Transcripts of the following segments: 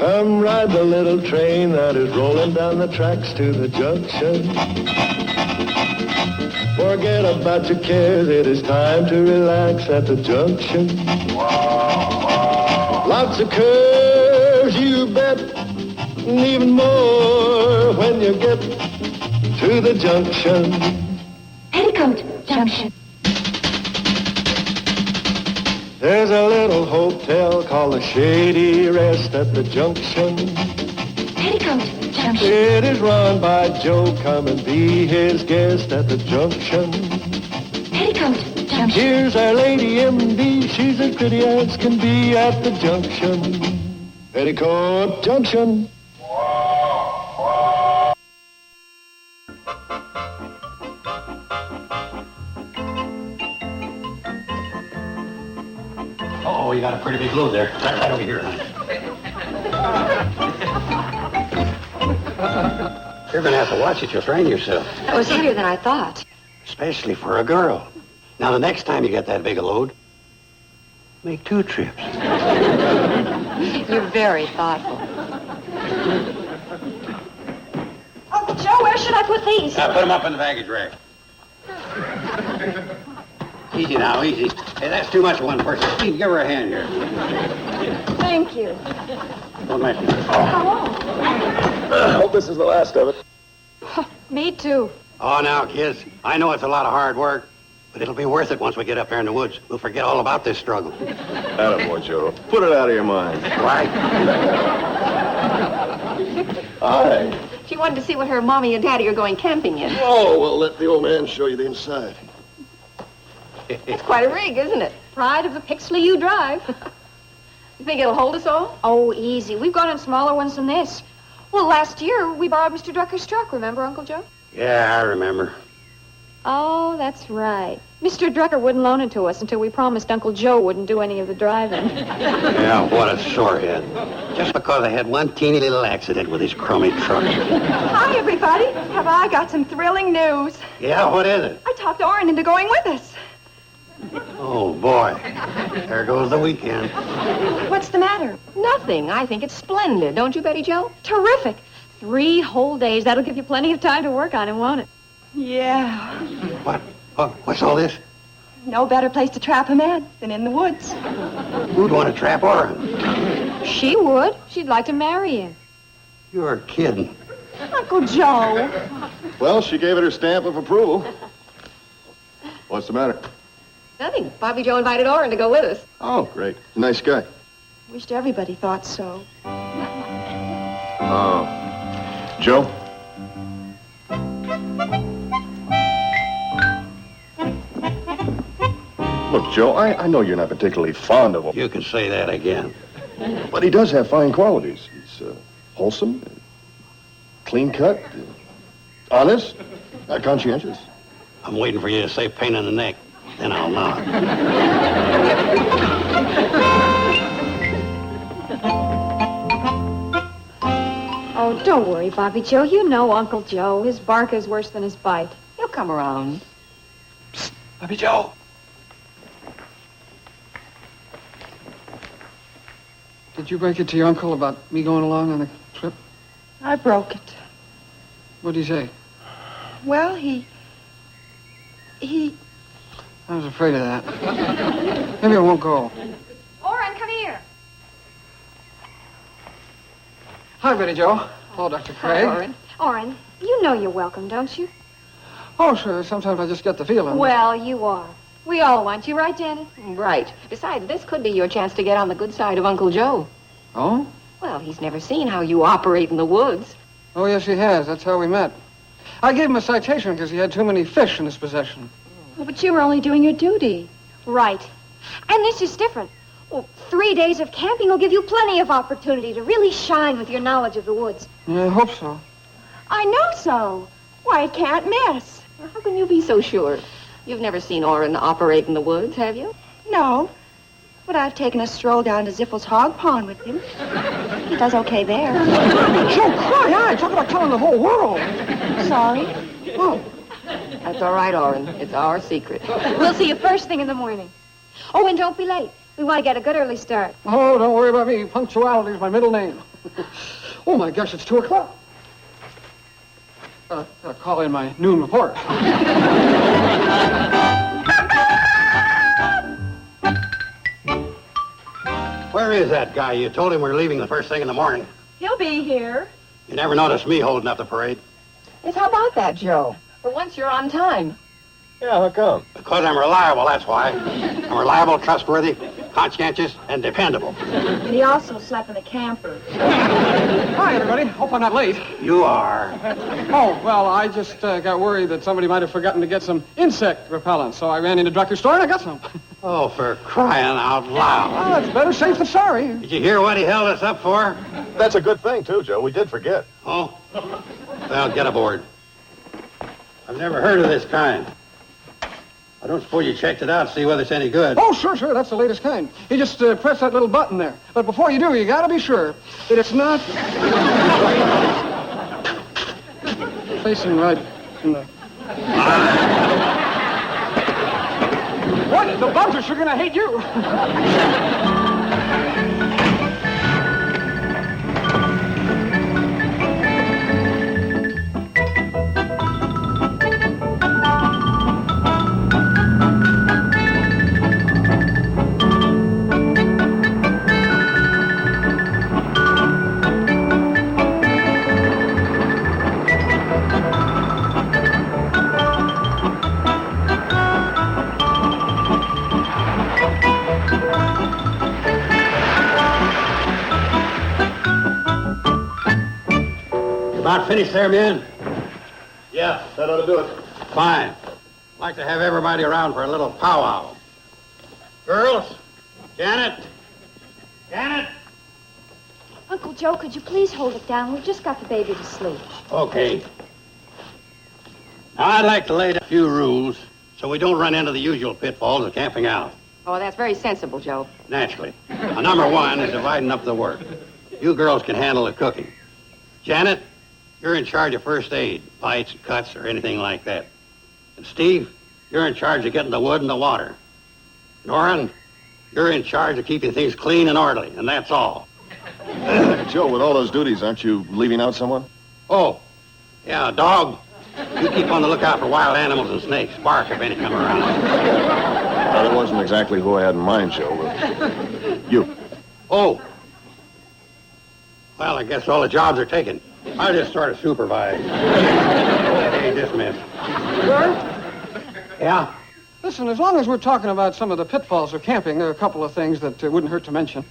Come ride the little train that is rolling down the tracks to the junction. Forget about your cares, it is time to relax at the junction. Lots of curves, you bet, and even more when you get to the junction. Petticoat Junction. There's a little hotel called the Shady Rest at the junction. Petticoat Junction. It is run by Joe. Come and be his guest at the junction. Petticoat Junction. Here's our lady MD. She's as pretty as can be at the junction. Petticoat Junction. Oh, you got a pretty big load there. Right over here, honey. You're going to have to watch it. You'll strain yourself. That was heavier than I thought. Especially for a girl. Now, the next time you get that big a load, make 2 trips. You're very thoughtful. Uncle Joe, where should I put these? Put them up in the baggage rack. Easy now, easy. Hey, that's too much for one person. Steve, give her a hand here. Thank you. Don't mention it. I hope this is the last of it. Me too. Oh, now, kids, I know it's a lot of hard work, but it'll be worth it once we get up there in the woods. We'll forget all about this struggle. Attaboy, Joe. Put it out of your mind. Right? Aye. She wanted to see what her mommy and daddy are going camping in. Oh, well, let the old man show you the inside. It's quite a rig, isn't it? Pride of the Pixley you drive. You think it'll hold us all? Oh, easy. We've gone in smaller ones than this. Well, last year, we borrowed Mr. Drucker's truck, remember, Uncle Joe? Yeah, I remember. Oh, that's right. Mr. Drucker wouldn't loan it to us until we promised Uncle Joe wouldn't do any of the driving. Yeah, what a sorehead. Just because I had one teeny little accident with his crummy truck. Hi, everybody. Have I got some thrilling news? Yeah, what is it? I talked Orrin into going with us. Oh, boy. There goes the weekend. What's the matter? Nothing. I think it's splendid. Don't you, Betty Jo? Terrific. 3 whole days. That'll give you plenty of time to work on it, won't it? Yeah. What? What's all this? No better place to trap a man than in the woods. Who'd want to trap Orrin? She would. She'd like to marry him. You're kidding. Uncle Joe. Well, she gave it her stamp of approval. What's the matter? Nothing. Bobby Joe invited Orrin to go with us. Oh, great. Nice guy. Wished everybody thought so. Joe? Look, Joe, I know you're not particularly fond of him, You can say that again. but he does have fine qualities. He's wholesome, clean-cut, honest, conscientious. I'm waiting for you to say pain in the neck. Then I'll nod. Oh, don't worry, Bobby Joe. You know Uncle Joe. His bark is worse than his bite. He'll come around. Bobby Joe. Did you break it to your uncle about me going along on the trip? I broke it. What'd he say? Well, he... I was afraid of that. Maybe I won't go. Orrin, come here. Hi, Betty Joe. Hello, Dr. Craig. Orrin. Orrin, you know you're welcome, don't you? Oh, sure. Sometimes I just get the feeling. Well, you are. We all want you, right, Janet? Right. Besides, this could be your chance to get on the good side of Uncle Joe. Oh? Well, he's never seen how you operate in the woods. Oh, yes, he has. That's how we met. I gave him a citation because he had too many fish in his possession. Well, but you were only doing your duty. Right. And this is different. Well, 3 days of camping will give you plenty of opportunity to really shine with your knowledge of the woods. Yeah, I hope so. I know so. Why, it can't miss. How can you be so sure? You've never seen Orrin operate in the woods, have you? No. But I've taken a stroll down to Ziffel's hog pond with him. He does okay there. Joe, cry out. Talk about telling the whole world. Sorry. Oh, That's all right, Orrin. It's our secret. We'll see you first thing in the morning. Oh, and don't be late. We want to get a good early start. Oh, don't worry about me. Punctuality is my middle name. Oh, my gosh, it's 2 o'clock. Gotta call in my noon report. Where is that guy? You told him we're leaving the first thing in the morning. He'll be here. You never noticed me holding up the parade. Yes, how about that, Joe? For once you're on time. Yeah, how come? Because I'm reliable, that's why. I'm reliable, trustworthy, conscientious, and dependable. And he also slept in the camper. Hi, everybody. Hope I'm not late. You are. Oh, well, I just got worried that somebody might have forgotten to get some insect repellent, so I ran into Drucker's store and I got some. Oh, for crying out loud. Well, that's better safe than sorry. Did you hear what he held us up for? That's a good thing, too, Joe. We did forget. Oh? Well, get aboard. I've never heard of this kind. I don't suppose you checked it out to see whether it's any good. Oh, sure. That's the latest kind. You just press that little button there. But before you do, you gotta be sure that it's not facing right in the... What? The bugs are sure gonna hate you. About finished there, men? Yeah, that ought to do it. Fine. I'd like to have everybody around for a little powwow. Girls? Janet? Janet? Uncle Joe, could you please hold it down? We've just got the baby to sleep. Okay. Now, I'd like to lay down a few rules so we don't run into the usual pitfalls of camping out. Oh, that's very sensible, Joe. Naturally. Now, number 1 is dividing up the work. You girls can handle the cooking. Janet, you're in charge of first aid, bites, cuts, or anything like that. And Steve, you're in charge of getting the wood and the water. Norrin, you're in charge of keeping things clean and orderly, and that's all. Joe, with all those duties, aren't you leaving out someone? Oh, yeah, dog. You keep on the lookout for wild animals and snakes. Bark if any come around. Well, that wasn't exactly who I had in mind, Joe. But you. Oh. Well, I guess all the jobs are taken. I'll just sort of supervise. Hey, dismissed. Sure? Yeah? Listen, as long as we're talking about some of the pitfalls of camping, there are a couple of things that wouldn't hurt to mention.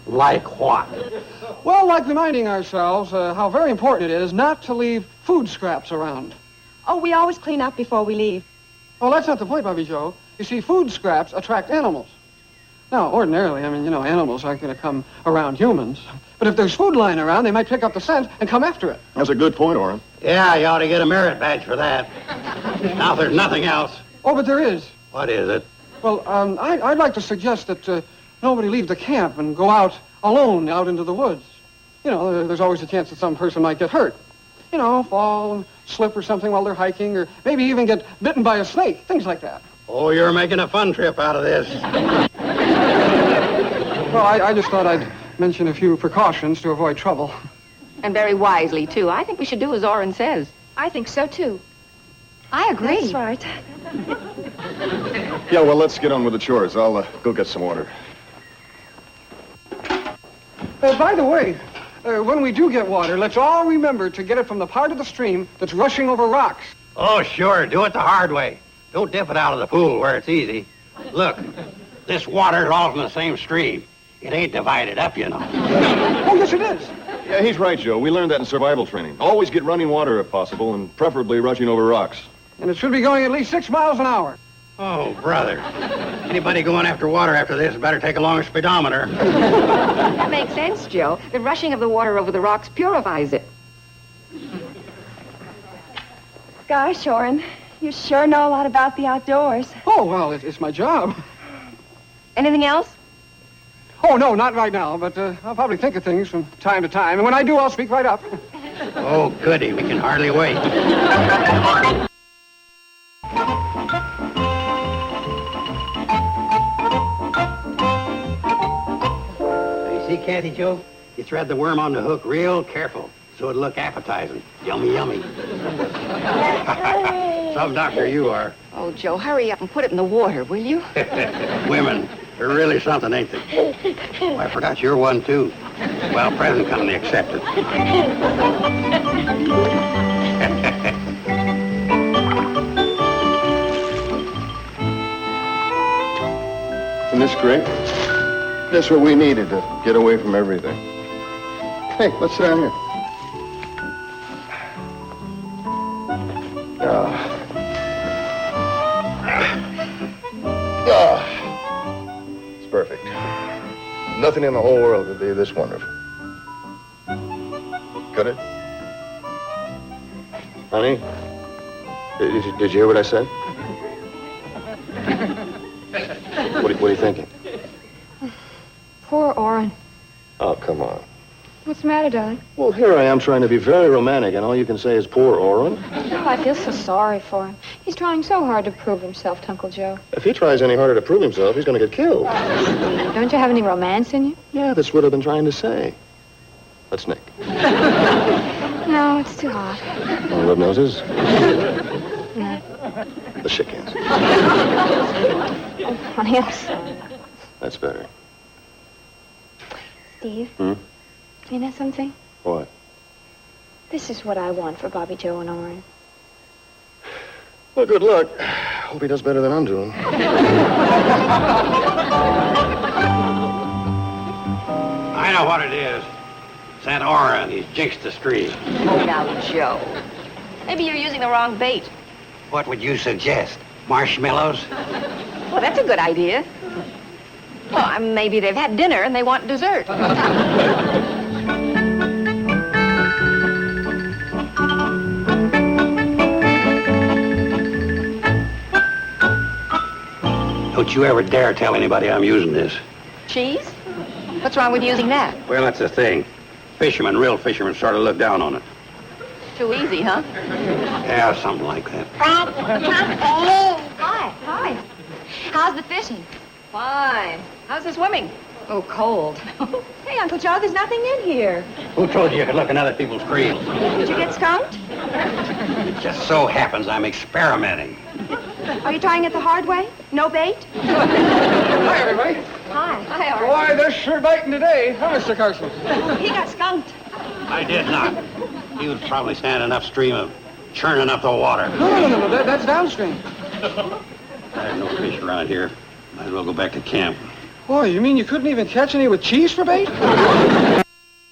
Like what? Well, like reminding ourselves how very important it is not to leave food scraps around. Oh, we always clean up before we leave. Oh, that's not the point, Bobby Joe. You see, food scraps attract animals. Now, ordinarily, animals aren't going to come around humans. But if there's food lying around, they might pick up the scent and come after it. That's a good point, Orrin. Yeah, you ought to get a merit badge for that. Now, if there's nothing else. Oh, but there is. What is it? Well, I'd like to suggest that nobody leave the camp and go out alone out into the woods. You know, there's always a chance that some person might get hurt. You know, fall and slip or something while they're hiking, or maybe even get bitten by a snake, things like that. Oh, you're making a fun trip out of this. Well, I just thought I'd mention a few precautions to avoid trouble. And very wisely, too. I think we should do as Orrin says. I think so, too. I agree. That's right. Yeah, well, let's get on with the chores. I'll go get some water. By the way, when we do get water, let's all remember to get it from the part of the stream that's rushing over rocks. Oh, sure. Do it the hard way. Don't dip it out of the pool where it's easy. Look, this water's all from the same stream. It ain't divided up, you know. Oh, yes, it is. Yeah, he's right, Joe. We learned that in survival training. Always get running water if possible, and preferably rushing over rocks. And it should be going at least 6 miles an hour. Oh, brother. Anybody going after water after this better take along a speedometer. That makes sense, Joe. The rushing of the water over the rocks purifies it. Gosh, Orrin, you sure know a lot about the outdoors. Oh, well, it's my job. Anything else? Oh, no, not right now, but I'll probably think of things from time to time. And when I do, I'll speak right up. Oh, goody. We can hardly wait. See, Kathy Joe? You thread the worm on the hook real careful so it'll look appetizing. Yummy, yummy. Some doctor you are. Oh, Joe, hurry up and put it in the water, will you? Women, they're really something, ain't they? Oh, I forgot you're one, too. Well, present company accepted. Isn't this great? That's what we needed to get away from everything. Hey, let's sit down here. It's perfect. Nothing in the whole world could be this wonderful. Could it? Honey, did you hear what I said? What are you thinking? Poor Orrin. Oh, come on. What's the matter, darling? Well, here I am trying to be very romantic, and all you can say is poor Orrin. Oh, I feel so sorry for him. He's trying so hard to prove himself to Uncle Joe. If he tries any harder to prove himself, he's going to get killed. Don't you have any romance in you? Yeah, that's what I've been trying to say. Let's Nick. No, it's too hot. Want rub noses? No. The shit cans. Oh, honey, I'm sorry. That's better. Steve? Hmm? You know something? What? This is what I want for Bobby Joe and Orrin. Well, good luck. Hope he does better than I'm doing. I know what it is. It's that Orrin. He's jinxed the street. Oh, now, Joe. Maybe you're using the wrong bait. What would you suggest? Marshmallows? Well, that's a good idea. Well, maybe they've had dinner and they want dessert. Don't you ever dare tell anybody I'm using this. Cheese? What's wrong with using that? Well, that's the thing. Fishermen, real fishermen, sort of look down on it. Too easy, huh? Yeah, something like that. Hi. Hi. How's the fishing? Fine. How's the swimming? Oh, cold. Hey, Uncle Joe, there's nothing in here. Who told you you could look in other people's creels? Did you get skunked? It just so happens I'm experimenting. Are you trying it the hard way? No bait? Hi, everybody. Hi. Hi, Art. Boy, they're sure biting today, huh, Mr. Carson? He got skunked. I did not. He was probably standing upstream of churning up the water. No, that's downstream. There's no fish around here. Might as well go back to camp. Boy, you mean you couldn't even catch any with cheese for bait? Oh,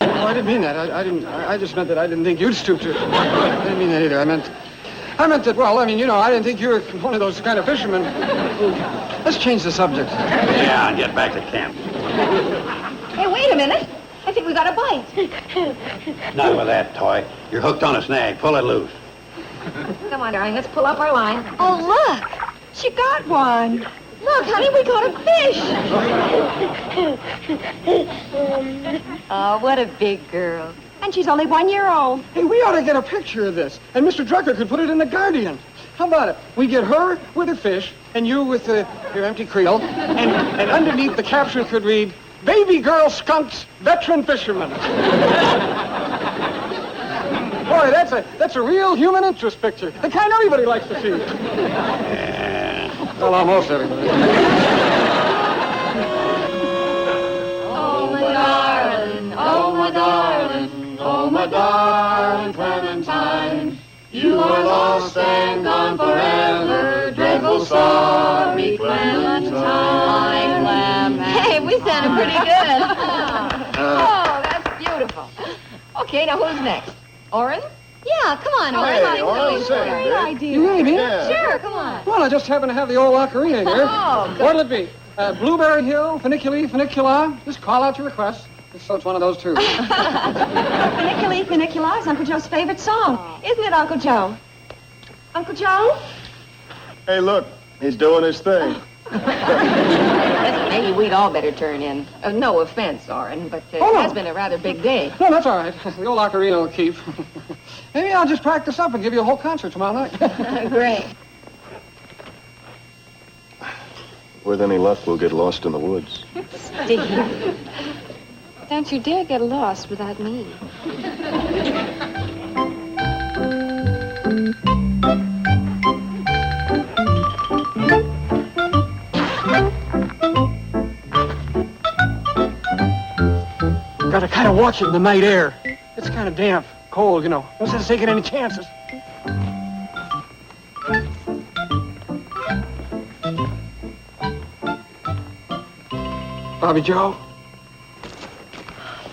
I didn't mean that. I just meant that I didn't think you'd stoop to it. I didn't mean that either. I meant that, well, I didn't think you were one of those kind of fishermen. Let's change the subject. Yeah, and get back to camp. Hey, wait a minute. I think we got a bite. Not with that toy. You're hooked on a snag. Pull it loose. Come on, darling. Let's pull up our line. Oh, look. She got one. Look, honey, we caught a fish. Oh, what a big girl. And she's only 1 year old. Hey, we ought to get a picture of this, and Mr. Drucker could put it in the Guardian. How about it? We get her with her fish, and you with your empty creel, and underneath the caption could read, "Baby girl skunks, veteran fisherman." Boy, that's a real human interest picture. The kind everybody likes to see. Well, almost everybody. Oh, my darling, oh, my darling, oh, my darling Clementine. You are lost and gone forever, dreadful sorry Clementine. Hey, we sounded pretty good. Oh, that's beautiful. Okay, now who's next? Orrin? Yeah, come on, Orrin. Hey, Orrin, say, Great babe. idea. You really mean it? Yeah. Sure, come on. Well, I just happen to have the old ocarina here. Oh, good. What'll it be? Blueberry Hill, Funiculi, Funicula? Just call out your request. So it's one of those two. Funiculi, Funicula is Uncle Joe's favorite song. Isn't it, Uncle Joe? Uncle Joe? Hey, look, he's doing his thing. Listen, maybe we'd all better turn in. No offense, Orrin, but it Oh, no. has been a rather big day. No, that's all right. The old ocarina will keep. Maybe I'll just practice up and give you a whole concert tomorrow night. Great. With any luck, we'll get lost in the woods. Steve. Can't you dare get lost without me? Gotta kind of watch it in the night air. It's kind of damp, cold, you know. No sense taking any chances. Bobby Joe,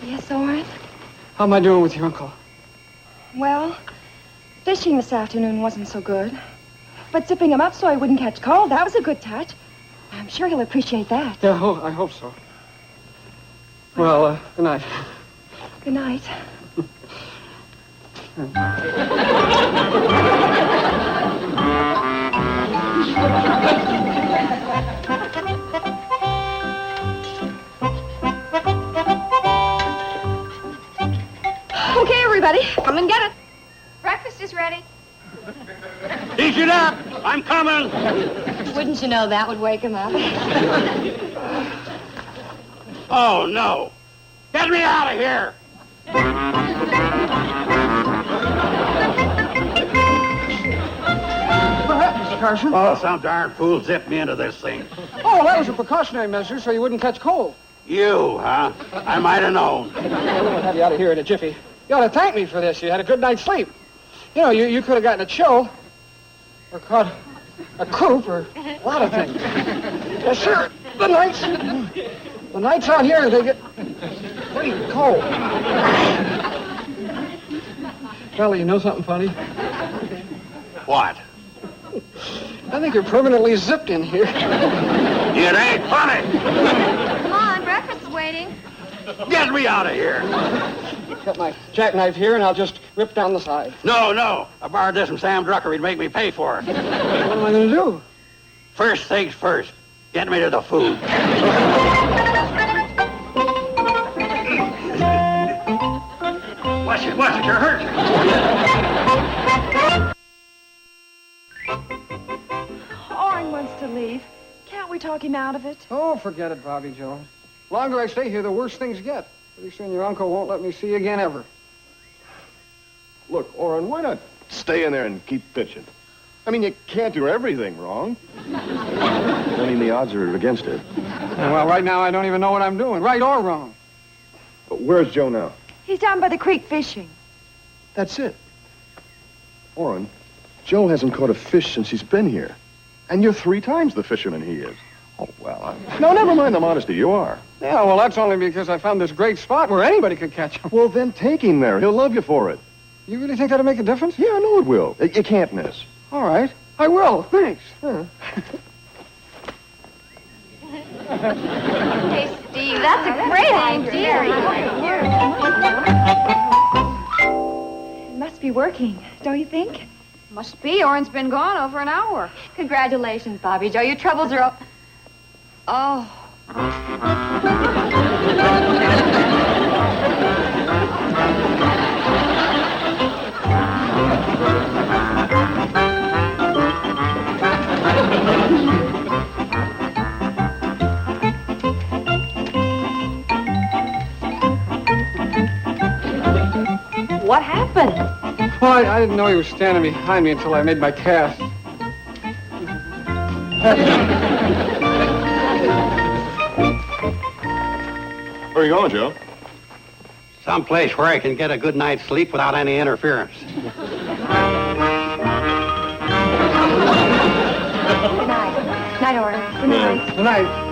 Yes, Oren? how am I doing with your uncle? Well, fishing this afternoon wasn't so good. But zipping him up so he wouldn't catch cold, that was a good touch. I'm sure he'll appreciate that. Yeah, I hope so. Well, good night. Good night. Okay, everybody, come and get it. Breakfast is ready. Eat it up! I'm coming! Wouldn't you know that would wake him up? Oh, no! Get me out of here! What happened, Mr. Carson? Oh, some darn fool zipped me into this thing. Oh, that was a precautionary measure so you wouldn't catch cold. You, huh? I might have known. We'll have you out of here in a jiffy. You ought to thank me for this. You had a good night's sleep. You know, you could have gotten a chill, or caught a croup, or a lot of things. Yes, sir. The nights out here, they get pretty cold. Charlie, you know something funny? What? I think you're permanently zipped in here. It ain't funny! Come on, breakfast is waiting. Get me out of here! Got my jackknife here, and I'll just rip down the side. No. I borrowed this from Sam Drucker. He'd make me pay for it. What am I going to do? First things first. Get me to the food. Watch it. You're hurt. Oren wants to leave. Can't we talk him out of it? Oh, forget it, Bobby Joe. The longer I stay here, the worse things get. Pretty soon your uncle won't let me see you again ever. Look, Orrin, why not stay in there and keep pitching? I mean, you can't do everything wrong. I mean, the odds are against it. Well, right now I don't even know what I'm doing, right or wrong. But where's Joe now? He's down by the creek fishing. That's it. Orrin, Joe hasn't caught a fish since he's been here. And you're 3 times the fisherman he is. Oh, well, no, never mind the modesty. You are. Yeah, well, that's only because I found this great spot where anybody could catch him. Well, then take him there. He'll love you for it. You really think that'll make a difference? Yeah, I know it will. You can't miss. All right, I will. Thanks. Hey, Steve, that's a great idea. It must be working, don't you think? Must be. Oren's been gone over an hour. Congratulations, Bobby Joe. Your troubles are Oh. What happened? Well, I didn't know he was standing behind me until I made my cast. Where are you going, Joe? Someplace where I can get a good night's sleep without any interference. Good night. Night, Oren. Good night. Good night.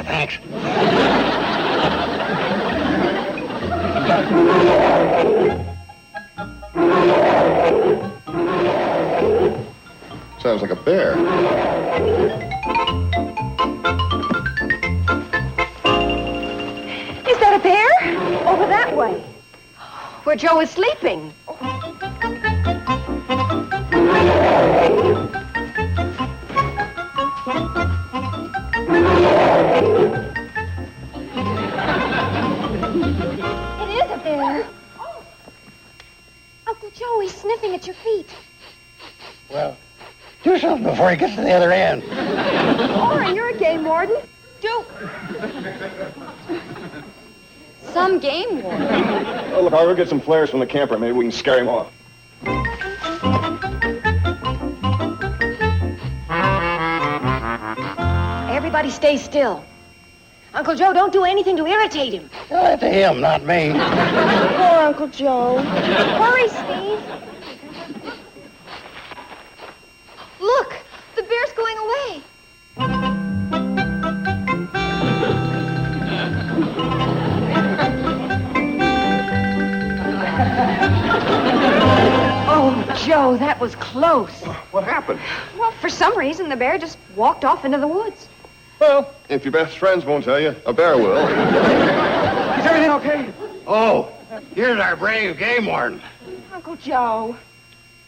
Thanks. Sounds like a bear. Is that a bear? Over that way. Where Joe is sleeping. It is a bear. Uncle Joe, he's sniffing at your feet. Well, do something before he gets to the other end. Orrin, you're a game warden. Do. Some game warden. Oh, look, I'll go get some flares from the camper. Maybe we can scare him off. Everybody stay still. Uncle Joe, don't do anything to irritate him. To him, not me. Poor Uncle Joe. Hurry, Steve. Look, the bear's going away. Oh, Joe, that was close. What happened? Well, for some reason, the bear just walked off into the woods. Well, if your best friends won't tell you, a bear will. Is everything okay? Oh, here's our brave game warden. Uncle Joe.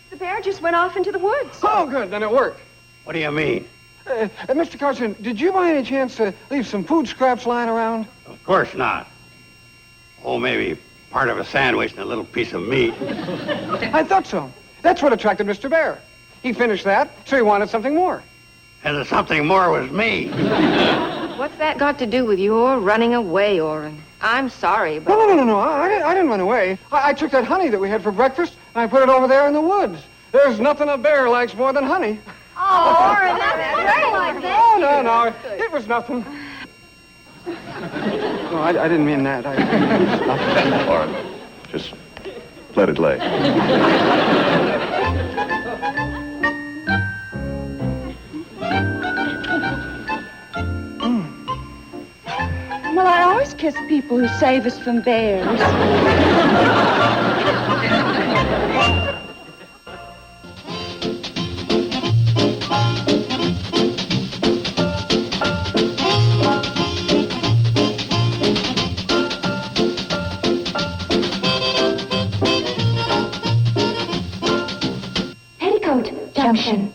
The bear just went off into the woods. Oh, good. Then it worked. What do you mean? Mr. Carson, did you by any chance leave some food scraps lying around? Of course not. Oh, maybe part of a sandwich and a little piece of meat. I thought so. That's what attracted Mr. Bear. He finished that, so he wanted something more. And the something more was me. What's that got to do with your running away, Orrin? I'm sorry, but... No. I didn't run away. I took that honey that we had for breakfast, and I put it over there in the woods. There's nothing a bear likes more than honey. Oh, Orrin, that's very like that. Oh, no. It was nothing. No, I didn't mean that. Orrin, just let it lay. Well, I always kiss people who save us from bears. Petticoat Junction.